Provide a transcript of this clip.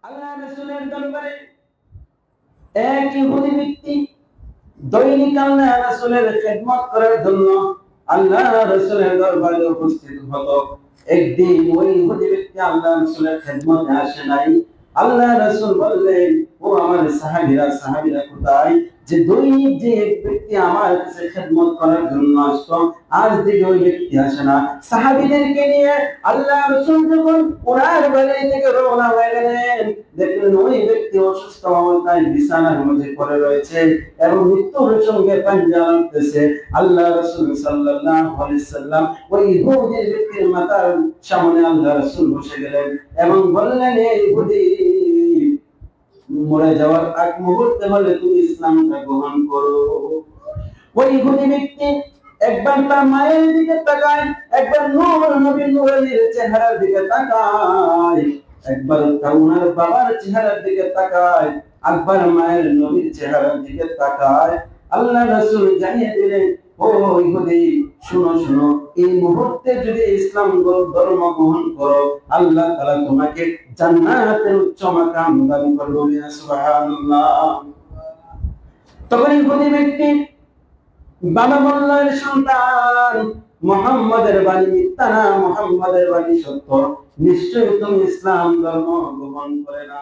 আল্লাহ রাসূলের দরবারে এক ইহুদি ব্যক্তি দৈনিক আল্লাহ রাসূলের খেদমত করার জন্য আল্লাহ রাসূলের দরবারে উপস্থিত হতো। একদিন ওই ইহুদি ব্যক্তি আল্লাহ রাসূলের খেদমতে আসে নাই। আল্লাহ রাসূল বললেন, ও আমার সাহাবীরা কোথায়? যে দৈনিক যে এক ব্যক্তি আমার কাছে খেদমত করার জন্য আসতো, আজ দিকে ওই ব্যক্তি আসে না। সাহাবীদেরকে নিয়ে আল্লাহ রাসূল যখন ওনার বাড়ি থেকে রওনা হয়ে গেলেন, দেখলেন ওই ব্যক্তি অসুস্থ অবস্থায় বিছানার মধ্যে পড়ে রয়েছে এবং মৃত্যুর সঙ্গে পাঞ্জা লড়তেছে। আল্লাহ রাসূল সাল্লাল্লাহু আলাইহি সাল্লাম ওই ইহুদি ব্যক্তির মাথার সামনে আল্লাহ রাসূল বসে গেলেন এবং বললেন, এই ইহুদি, মরে যাওয়ার আগ মুহূর্তে হলে তুমি ইসলামটা গ্রহণ করো। ওই ইহুদি ব্যক্তি একবার তার মায়ের দিকে তাকায়, একবার নূর নবী নূরের চেহারার দিকে তাকায়, একবার ওনার বাবার চেহারার দিকে তাকায়, একবার মায়ের নবীর চেহারার দিকে তাকায়। আল্লাহ রাসূল জানিয়ে দিলেন, ও ইহুদি, শুনো শুনো, এই মুহূর্তে যদি ইসলাম ধর্ম গ্রহণ করো, আল্লাহ তাআলা তোমাকে জান্নাতের উচ্চ মাকাম দান করবেন। সুবহানাল্লাহ। তখন ইহুদি ব্যক্তি বাবা বললেন, সন্তান, মুহাম্মাদের বাণী মিথ্যা না, মুহাম্মাদের বাণী সত্য। নিশ্চয়ই তুমি ইসলাম ধর্ম গ্রহণ করে না।